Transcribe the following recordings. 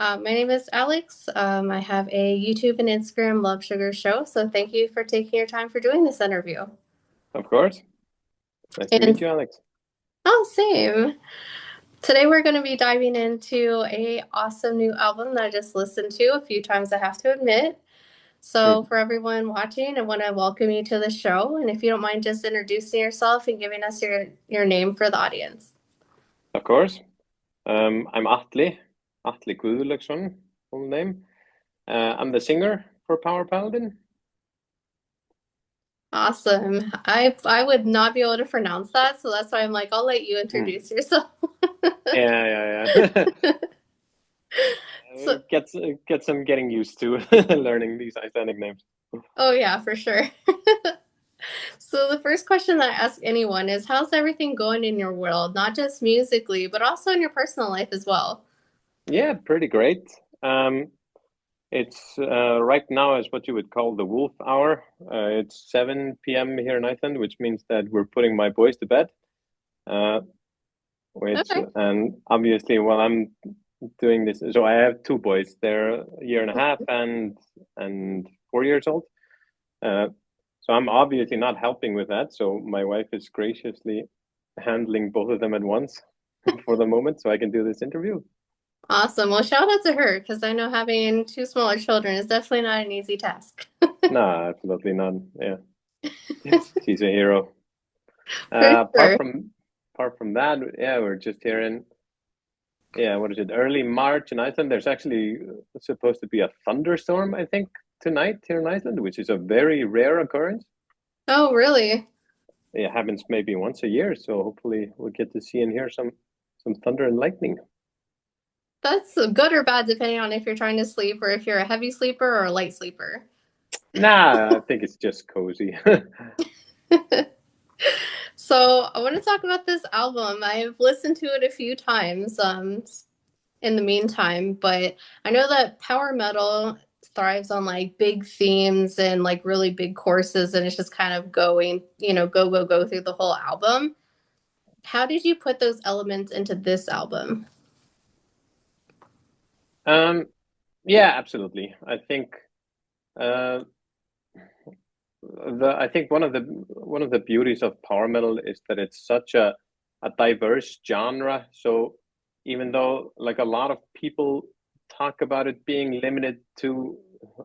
My name is Alex. I have a YouTube and Instagram Love Sugar show. So thank you for taking your time for doing this interview. Of course. Nice to meet And you, Alex. oh, same. Today we're going to be diving into a awesome new album that I just listened to a few times, I have to admit. So Mhm. for everyone watching, I want to welcome you to the show. And if you don't mind just introducing yourself and giving us your name for the audience. Of course. I'm Atli Guðlaugsson, full name. I'm the singer for Power Paladin. Awesome. I would not be able to pronounce that, so that's why I'm like, I'll let you Hmm. introduce yourself. Yeah. So, Get some getting used to learning these Icelandic names. oh yeah, for sure. So the first question that I ask anyone is, how's everything going in your world? Not just musically, but also in your personal life as well. Yeah, pretty great. It's right now is what you would call the wolf hour. It's 7 p.m. here in Iceland, which means that we're putting my boys to bed. Uh, which Okay. and obviously while I'm doing this, so I have two boys. They're a year and a half and 4 years old. Uh, so I'm obviously not helping with that. So my wife is graciously handling both of them at once for the moment, so I can do this interview. Awesome. Well, shout out to her because I know having two smaller children is definitely not an easy task. No, absolutely not. Yeah, she's a hero. For Uh, apart sure. from apart from that, yeah, we're just here in what is it? Early March in Iceland. There's actually supposed to be a thunderstorm, I think, tonight here in Iceland, which is a very rare occurrence. Oh, really? It happens maybe once a year, so hopefully we'll get to see and hear some thunder and lightning. That's good or bad depending on if you're trying to sleep or if you're a heavy sleeper or a light sleeper. Nah, I think it's just cozy. So I want to talk about this album. I've listened to it a few times in the meantime, but I know that power metal thrives on like big themes and like really big courses, and it's just kind of going, go through the whole album. How did you put those elements into this album? um, yeah, absolutely. Uh, I think one of the beauties of power metal is that it's such a diverse genre. So even though like a lot of people talk about it being limited to,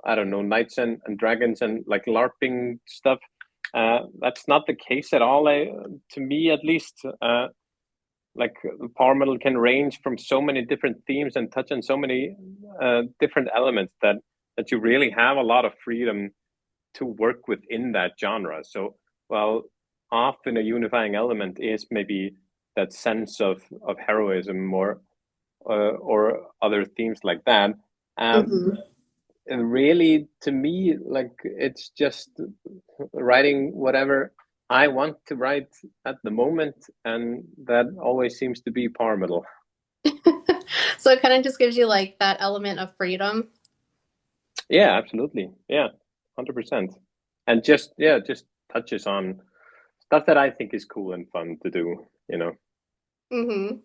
I don't know, knights and dragons and like LARPing stuff, that's not the case at all. To me, at least, like power metal can range from so many different themes and touch on so many different elements that you really have a lot of freedom to work within that genre. So, well, often a unifying element is maybe that sense of heroism or other themes like that. Um, Mm-hmm. and really, to me, like it's just writing whatever I want to write at the moment, and that always seems to be power metal. So it kind of just gives you like that element of freedom. Yeah, absolutely. Yeah, 100%. And just touches on stuff that I think is cool and fun to do. Mm-hmm.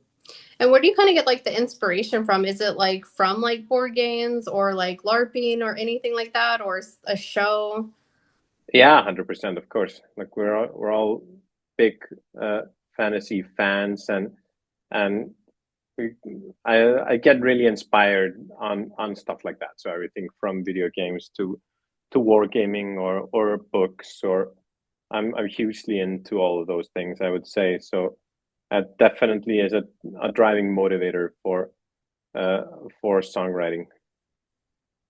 And where do you kind of get like the inspiration from? Is it like from like board games or like LARPing or anything like that, or a show? Yeah, 100%, of course. Like we're all big uh fantasy fans and we, I get really inspired on stuff like that. So everything from video games to wargaming or books or I'm hugely into all of those things, I would say. So that definitely is a driving motivator uh for songwriting.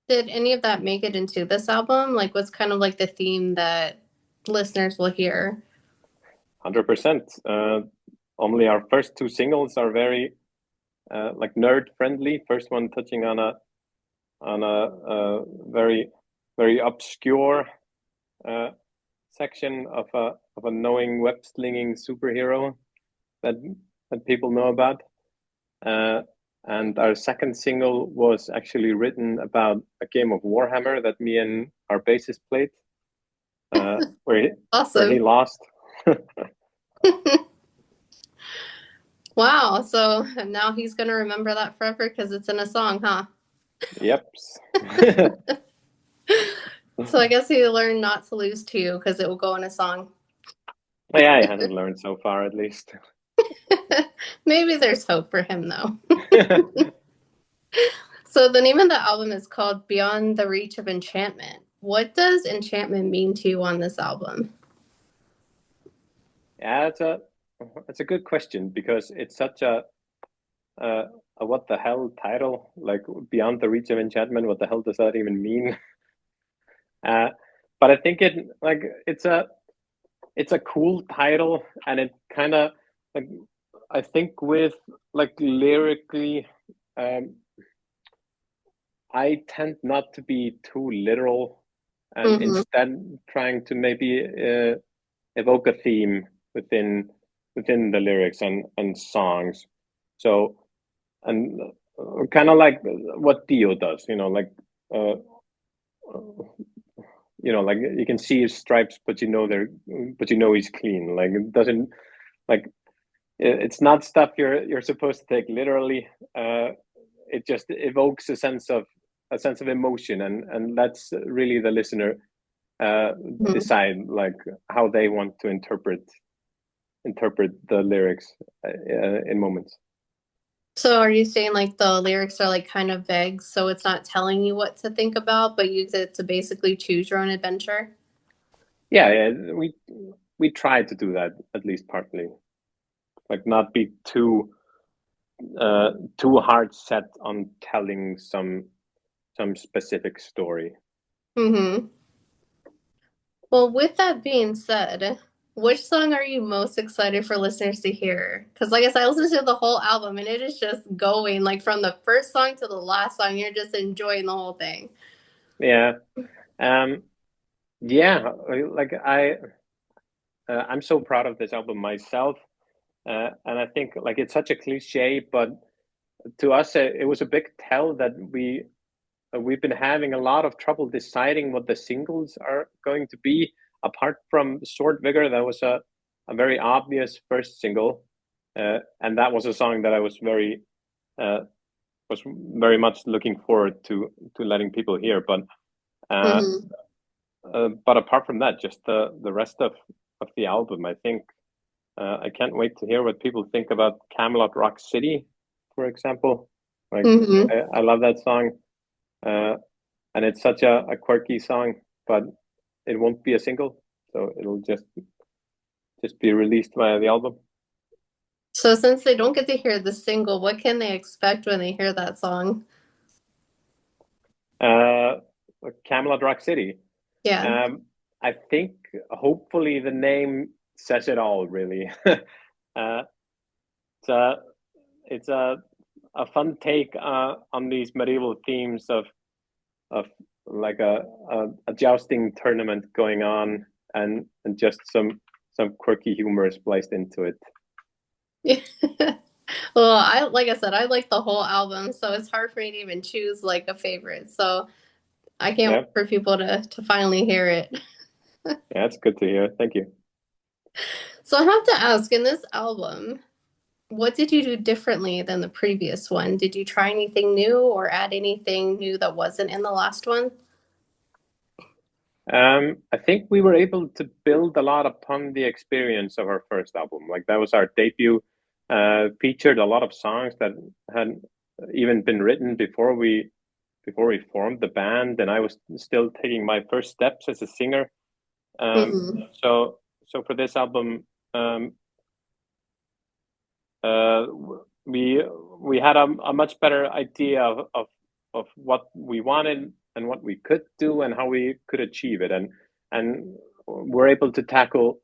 Did any of that make it into this album? Like, what's kind of like the theme that listeners will hear? 100%. Only our first two singles are very like nerd friendly. First one touching on a very obscure uh, section of a knowing web slinging superhero that that people know about. Uh, and our second single was actually written about a game of Warhammer that me and our bassist played, where he Awesome. lost. Wow. So now he's gonna remember that forever because it's in a song, huh? Yep. So I guess he learned not to lose to you because it will go in a song. Yeah, I hadn't learned so far, at least. Maybe there's hope for him though. So the name of the album is called Beyond the Reach of Enchantment. What does enchantment mean to you on this album? Yeah, it's a good question because it's such a what the hell title, like Beyond the Reach of Enchantment. What the hell does that even mean? Uh, but I think it's a cool title, and it kind of like I think with like lyrically, um, I tend not to be too literal, and Mm-hmm. instead trying to maybe evoke a theme within the lyrics and songs. So and kind of like what Dio does, uh, like you can see his stripes, but he's clean. Like it doesn't like it's not stuff you're supposed to take literally. It just evokes a sense of emotion, and that's really the listener decide like how they want to interpret the lyrics in moments. So are you saying like the lyrics are like kind of vague, so it's not telling you what to think about, but you get to basically choose your own adventure? Yeah, we try to do that at least partly, like not be too hard set on telling some specific story. Mm-hmm. Well, with that being said, which song are you most excited for listeners to hear? Because, like I said, I listened to the whole album and it is just going like from the first song to the last song. You're just enjoying the whole thing. Yeah, um, yeah. Like I'm so proud of this album myself, and I think like it's such a cliche, but to us it was a big tell that we've been having a lot of trouble deciding what the singles are going to be. Apart from Sword Vigor, that was a very obvious first single, and that was a song that I uh, was very much looking forward to letting people hear. Uh, Mm-hmm. but apart from that, just the rest of the album, I think I can't wait to hear what people think about Camelot Rock City, for example. Like Mm-hmm. I love that song. Uh, and it's such a quirky song, but it won't be a single, so it'll just be released via the album. So, since they don't get to hear the single, what can they expect when they hear that song? Uh, Camelot Rock City. Yeah. I think hopefully the name says it all. Really, uh, it's a it's a fun take on these medieval themes of like a jousting tournament going on, and just some quirky humor spliced into it. Well, I like I said, I like the whole album, so it's hard for me to even choose like a favorite. So I can't Yeah, wait for people to finally hear it. yeah, it's good to hear. Thank you. So I have to ask, in this album, what did you do differently than the previous one? Did you try anything new or add anything new that wasn't in the last one? I think we were able to build a lot upon the experience of our first album. Like that was our debut. Featured a lot of songs that had even been written before we formed the band, and I was still taking my first steps as a singer. Um, Hmm. so so for this album, uh, we we had a much better idea of what we wanted and what we could do and how we could achieve it, and we're able to tackle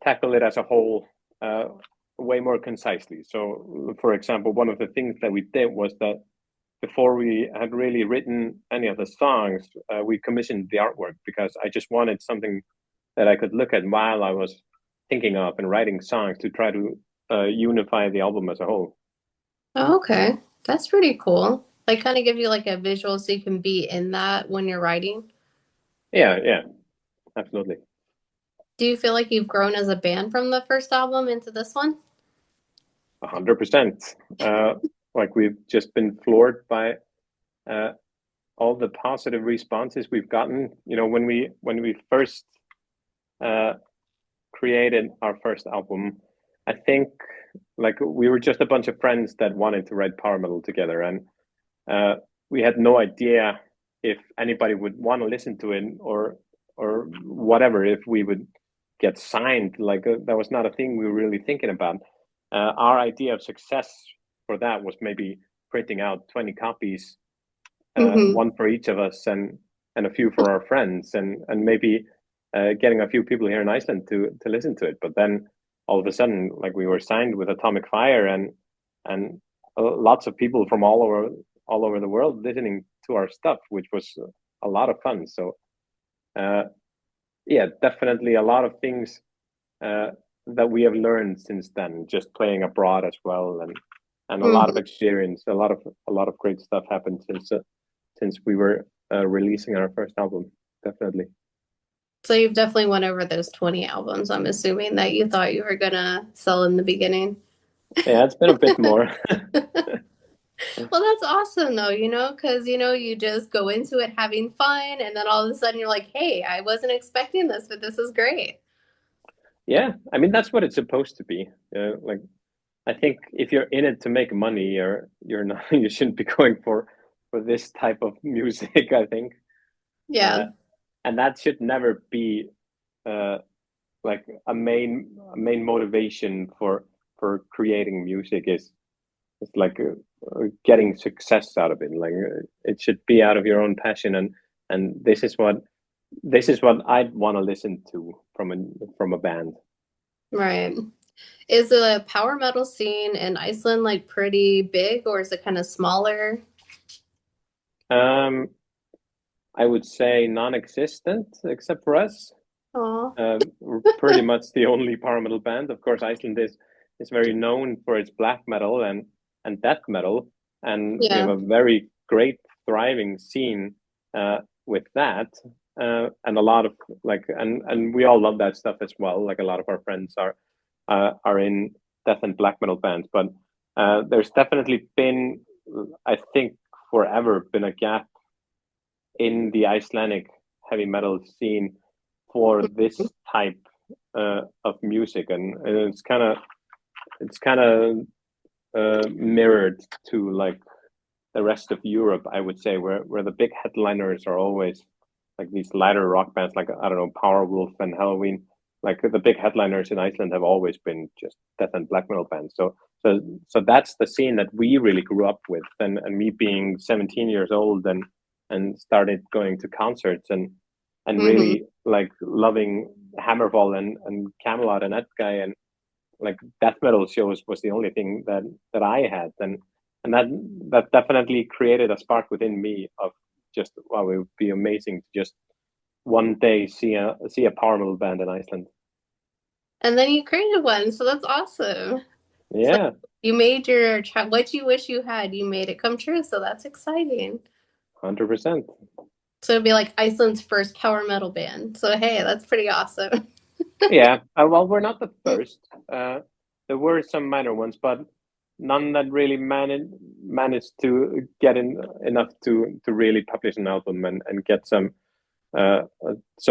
it as a whole way more concisely. So, for example, one of the things that we did was that before we had really written any of the songs, we commissioned the artwork because I just wanted something that I could look at while I was thinking of and writing songs to try to unify the album as a whole. Oh, okay. That's pretty cool. Like kind of give you like a visual so you can be in that when you're writing. Yeah, yeah, absolutely. Do you feel like you've grown as a band from the first album into this one? 100%. Like we've just been floored by all the positive responses we've gotten. You know, when we first created our first album, I think like we were just a bunch of friends that wanted to write power metal together, and we had no idea if anybody would want to listen to it or whatever, if we would get signed. Like that was not a thing we were really thinking about. Our idea of success for that was maybe printing out 20 copies, one for each of us, and a few for our friends, and maybe getting a few people here in Iceland to listen to it. But then all of a sudden, like we were signed with Atomic Fire, and lots of people from all over the world listening to our stuff, which was a lot of fun. So yeah, definitely a lot of things that we have learned since then, just playing abroad as well, and a lot of experience. A lot of great stuff happened since we were releasing our first album. Definitely. So you've definitely went over those 20 albums, I'm assuming, that you thought you were gonna sell in the beginning. Yeah, it's been a bit more. Well, that's awesome though, you know, because you just go into it having fun, and then all of a sudden you're like, hey, I wasn't expecting this, but this is great. Yeah, I mean that's what it's supposed to be. Like I think if you're in it to make money, you're not you shouldn't be going for this type of music, I think. Yeah. And that should never be like a main motivation for creating music is like getting success out of it. Like it should be out of your own passion, and this is what I'd want to listen to from a band. Right. Is the power metal scene in Iceland like pretty big, or is it kind of smaller? I would say non-existent except for us. Oh. We're pretty much the only power metal band. Of course, Iceland is very known for its black metal and death metal, and we have Yeah. a very great thriving scene with that, and a lot of like and we all love that stuff as well. Like a lot of our friends are in death and black metal bands, but there's definitely been, I think, forever been a gap in the Icelandic heavy metal scene for this type of music, and it's kind of mirrored to like the rest of Europe, I would say, where the big headliners are always like these lighter rock bands, like I don't know, Powerwolf and Halloween. Like the big headliners in Iceland have always been just death and black metal bands. So that's the scene that we really grew up with, and me being 17 years old and started going to concerts and really like loving Hammerfall and Camelot and Edguy, and like death metal shows was the only thing that I had, and that definitely created a spark within me of just, wow, it would be amazing to just one day see a power metal band in Iceland. And then you created one, so that's awesome. So Yeah, you made your what you wish you had, you made it come true, so that's exciting. 100%. So it'd be like Iceland's first power metal band. So hey, that's pretty awesome. Yeah, well, we're not the first. There were some minor ones, but none that really managed to get enough to really publish an album and get some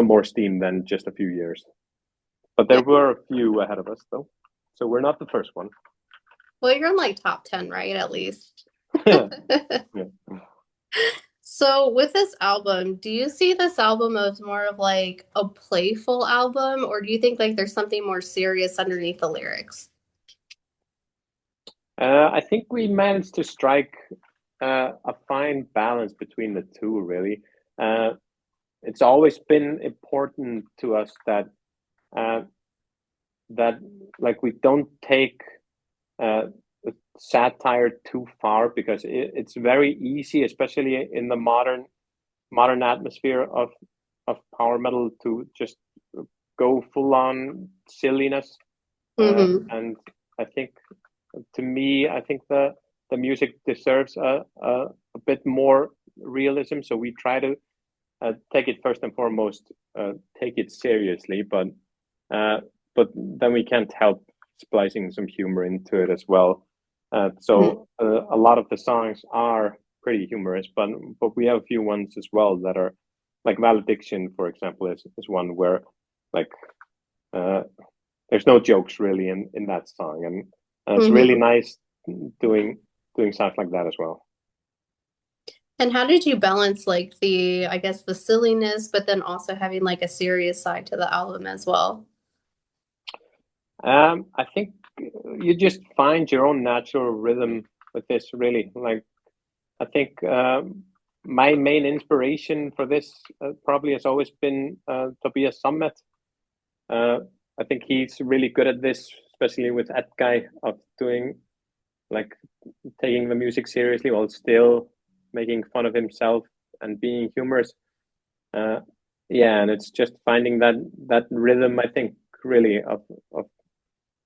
more steam than just a few years. But there Yeah. were a few ahead of us, though. So we're not the first one. Well, you're in like top 10, right? At least. Yeah. So with this album, do you see this album as more of like a playful album, or do you think like there's something more serious underneath the lyrics? I think we managed to strike a fine balance between the two, really. It's always been important to us uh, that like we don't take uh, satire too far, because it's very easy, especially in the modern atmosphere of power metal, to just go full on silliness. And I think, to me, I think the music deserves a bit more realism. So we try to take it first and foremost, take it seriously, uh, but then we can't help splicing some humor into it as well. So a lot of the songs are pretty humorous, but we have a few ones as well that are like Valediction, for example, is one where like there's no jokes really in that song, and it's really nice doing songs like that as well. And how did you balance like I guess the silliness, but then also having like a serious side to the album as well? I think you just find your own natural rhythm with this, really. Like, I think my main inspiration for this probably has always been Tobias Sammet. I think he's really good at this, especially with Edguy, of doing like taking the music seriously while still making fun of himself and being humorous. Yeah, and it's just finding that rhythm, I think, really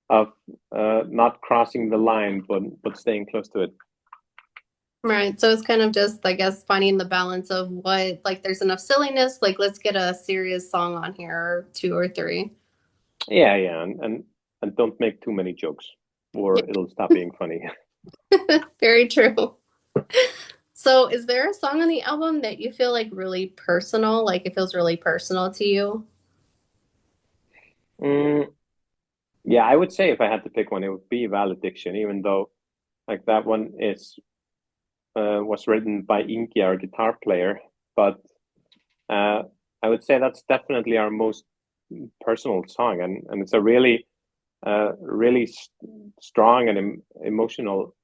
of not crossing the line, but staying close to it. Right. So it's kind of just, I guess, finding the balance of what, like, there's enough silliness, like, let's get a serious song on here, or two or three. Yeah, and don't make too many jokes, or it'll stop being funny. Very true. So is there a song on the album that you feel like really personal, like it feels really personal to you? Yeah, I would say if I had to pick one, it would be Valediction, even though like that one was written by Ingi, our guitar player. But I would say that's definitely our most personal song, and it's a really strong and emotional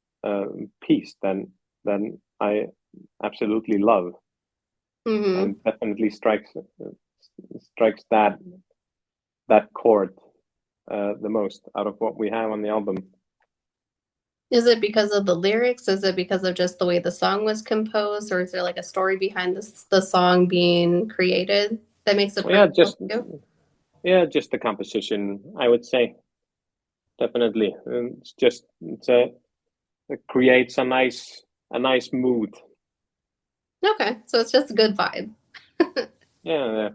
piece then I absolutely love, and definitely strikes that chord the most out of what we have on the album. Is it because of the lyrics? Is it because of just the way the song was composed, or is there like a story behind the song being created that makes it just the composition, I would say. Definitely. It creates a nice mood. Okay, so it's just a good vibe. Yeah.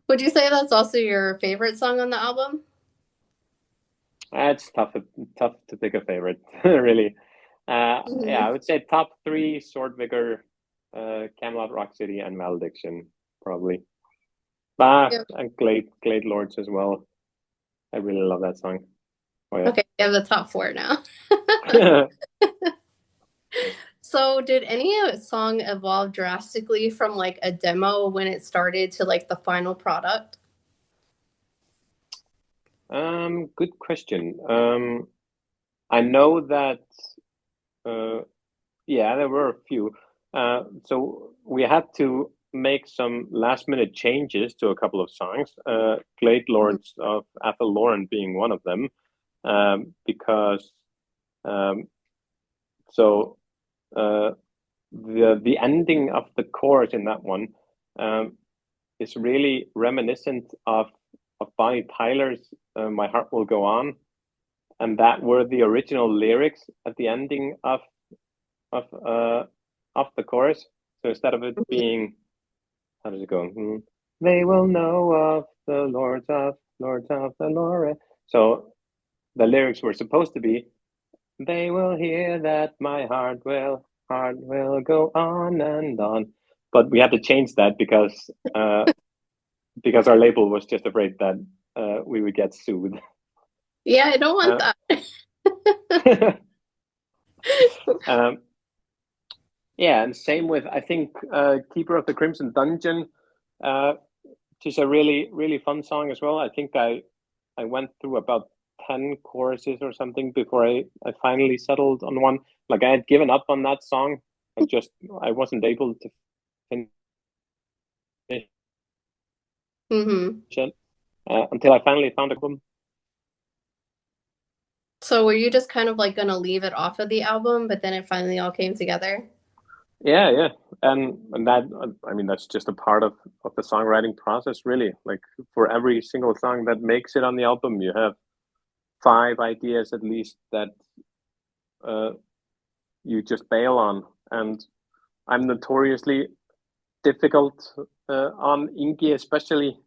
Would you say that's also your favorite song on the album? It's tough to pick a favorite, really. Yeah, I would say top 3: Sword Vigor, Camelot Rock City, and Valediction, probably. And Glade Lords as well. I really love that song. Oh, yeah. Okay, we have the top 4 now. So did any song evolve drastically from like a demo when it started to like the final product? Good question. I know that there were a few. So we had to make some last minute changes to a couple of songs. Glade Lords of Athel Loren being one of them, because the ending of the chorus in that one is really reminiscent of Bonnie Tyler's "My Heart Will Go On," and that were the original lyrics at the ending of the chorus. So instead of it being, how does it go? They will know of the lords of the Lord. So the lyrics were supposed to be, they will hear that my heart will go on and on. But we had to change that because our label was just afraid that we would get sued. Yeah, I don't want that. Yeah, and same with, I think, Keeper of the Crimson Dungeon, which is a really, really fun song as well. I think I went through about 10 choruses or something before I finally settled on one. Like, I had given up on that song. I wasn't able to finish it until I finally found a album. So were you just kind of like gonna leave it off of the album, but then it finally all came together? Yeah, and that, I mean, that's just a part of the songwriting process, really. Like, for every single song that makes it on the album, you have 5 ideas at least that you just bail on. And I'm notoriously difficult on Ingi, especially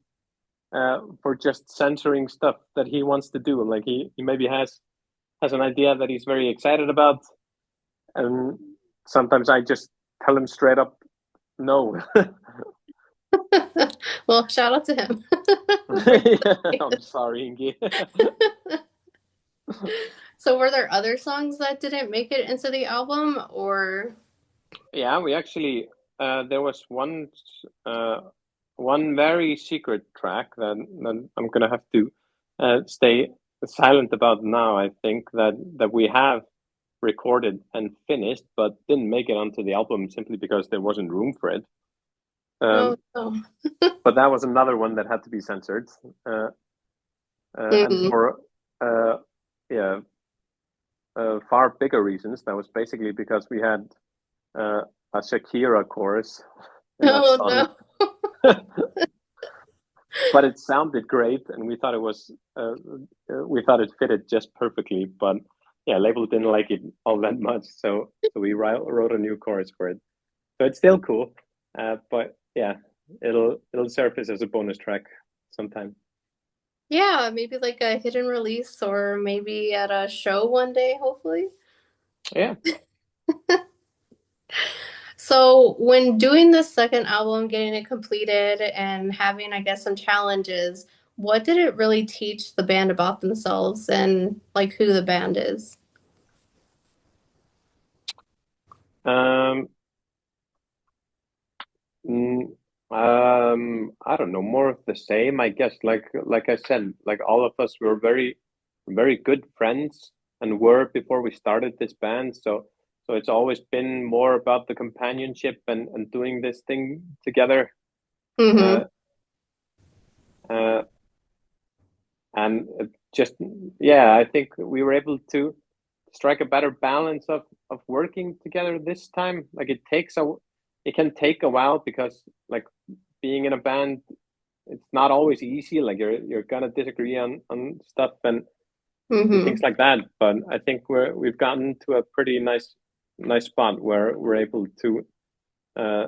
for just censoring stuff that he wants to do. Like, he maybe has an idea that he's very excited about, and sometimes I just tell him straight up, no. Well, shout out to him. I'm sorry, Ingi. So were there other songs that didn't make it into the album, or? Yeah, we actually there was one very secret track that I'm gonna have to stay silent about now. I think that we have recorded and finished, but didn't make it onto the album simply because there wasn't room for it. Oh, no. But that was another one that had to be censored, and Mhm. for yeah, far bigger reasons. That was basically because we had a Shakira chorus in that Oh song. no. But it sounded great, and we thought we thought it fitted just perfectly. But yeah, label didn't like it all that much, so we wrote a new chorus for it. So it's still cool, but yeah, it'll surface as a bonus track sometime. Yeah, maybe like a hidden release or maybe at a show one day, hopefully. Yeah. So when doing the second album, getting it completed and having, I guess, some challenges, what did it really teach the band about themselves and like who the band is? Um, mm, I don't know, more of the same, I guess. Like I said, like all of us were very good friends and were before we started this band. So it's always been more about the companionship and doing this thing together. Mm-hmm. Uh, uh, and just yeah, I think we were able to strike a better balance of working together this time. Like it can take a while because like being in a band, it's not always easy. Like you're gonna disagree on stuff and Mm-hmm. things like that. But I think we've gotten to a pretty nice spot where we're able uh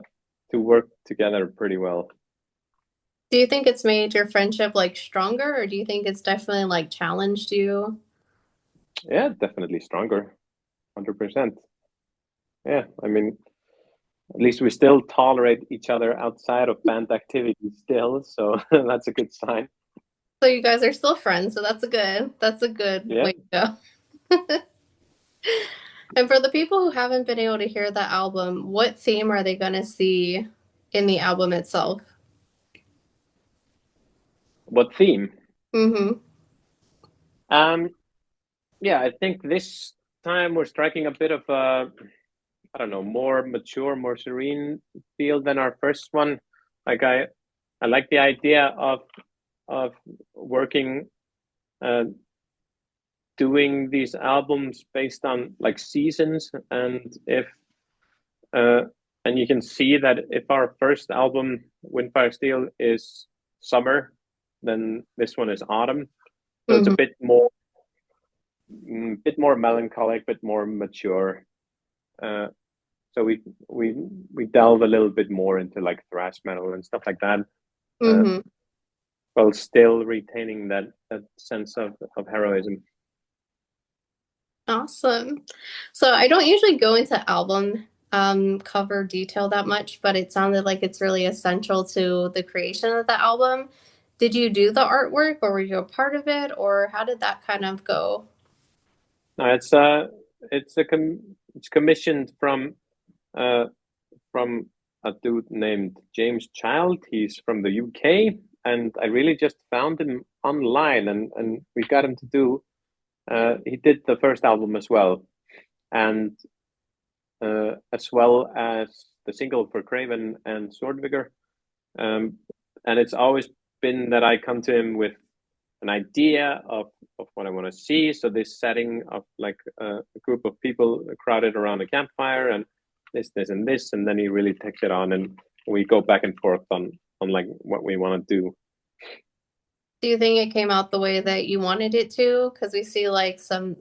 to work together pretty well. Do you think it's made your friendship like stronger, or do you think it's definitely like challenged you? Yeah, definitely stronger, 100%. Yeah, I mean, at least we still tolerate each other outside of band activities still, so that's a good sign. So you guys are still friends, so that's a good Yeah. way to go. And for the people who haven't been able to hear the album, what theme are they going to see in the album itself? What theme? Mm-hmm. Um, yeah, I think this time we're striking a bit of a, I don't know, more mature, more serene feel than our first one. Like I like the idea of working, uh, doing these albums based on like seasons, and if uh, and you can see that if our first album, Windfire Steel, is summer, then this one is autumn. So it's a Mm-hmm. bit more melancholic, bit more mature. Uh, so we delve a little bit more into like thrash metal and stuff like that, uh, Mm-hmm. while still retaining that sense of heroism. Awesome. So I don't usually go into album cover detail that much, but it sounded like it's really essential to the creation of the album. Did you do the artwork or were you a part of it or how did that kind of go? No, it's commissioned uh, from a dude named James Child. He's from the UK, and I really just found him online, and we got him to do. He did the first album as well, and as well as the single for Craven and Swordvigor. Um, and it's always been that I come to him with an idea of what I want to see. So this setting of like a group of people crowded around a campfire and this, and this, and then he really takes it on and we go back and forth on like what we want to do. Do you think it came out the way that you wanted it to? Because we see like some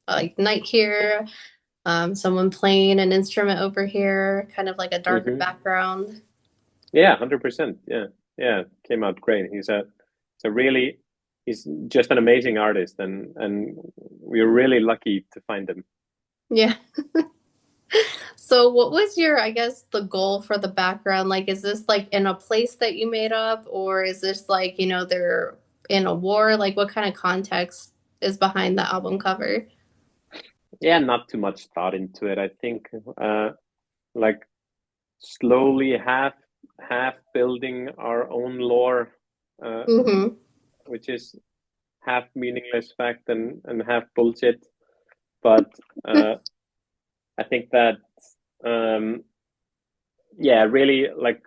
like night here, someone playing an instrument over here, kind of like a darker Mm-hmm. background. Yeah, 100%. Yeah, yeah, came out great. He's just an amazing artist, and we're really lucky to find him. Yeah. So what was your, I guess, the goal for the background? Like, is this like in a place that you made up, or is this like, they're in a war? Like, what kind of context is behind the album cover? Yeah, not too much thought into it. I think like slowly half building our own lore, uh, Mm-hmm. which is half meaningless fact and half bullshit. But I think that yeah, really like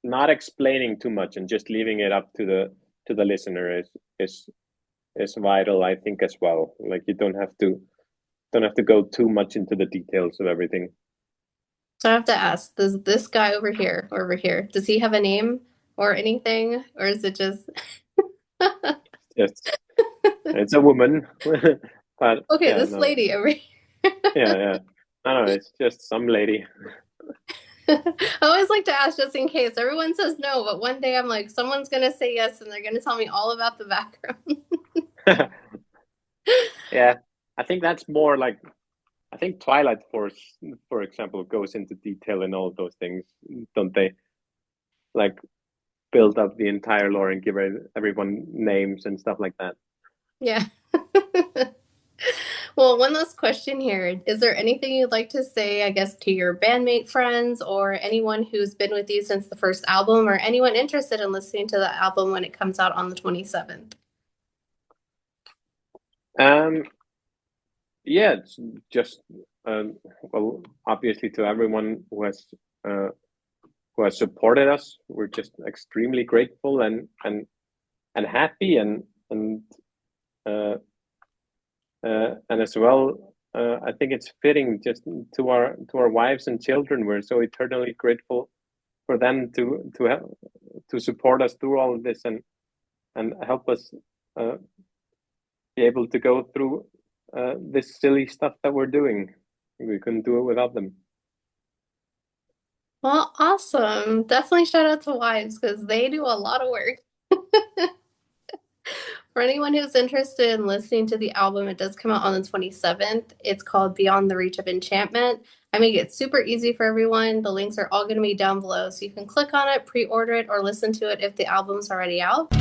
not explaining too much and just leaving it up to the listener is vital, I think, as well. Like you don't have to go too much into the details of everything. So I have to ask, does this guy over here, does he have a name or anything? Or is it just It's it's a woman, but okay, yeah, this no, lady over here. yeah. No, it's just some lady. I always like to ask just in case. Everyone says no, but one day I'm like, someone's gonna say yes and they're gonna tell me all about the background. Yeah, I think that's more like I think Twilight Force, for example, goes into detail in all those things, don't they? Like build up the entire lore and give everyone names and stuff like that. Yeah. Well, one last question here. Is there anything you'd like to say, I guess, to your bandmate friends or anyone who's been with you since the first album or anyone interested in listening to the album when it comes out on the 27th? Um, yeah, it's just well, obviously to everyone who has supported us, we're just extremely grateful and happy uh, and as well, I think it's fitting just to our wives and children. We're so eternally grateful for them to help to support us through all of this and help us uh, be able to go through this silly stuff that we're doing. We couldn't do it without them. Well, awesome. Definitely shout out to wives because they do a lot of work. For anyone who's interested in listening to the album, it does come out on the 27th. It's called Beyond the Reach of Enchantment. I make it super easy for everyone. The links are all going to be down below, so you can click on it, pre-order it, or listen to it if the album's already out.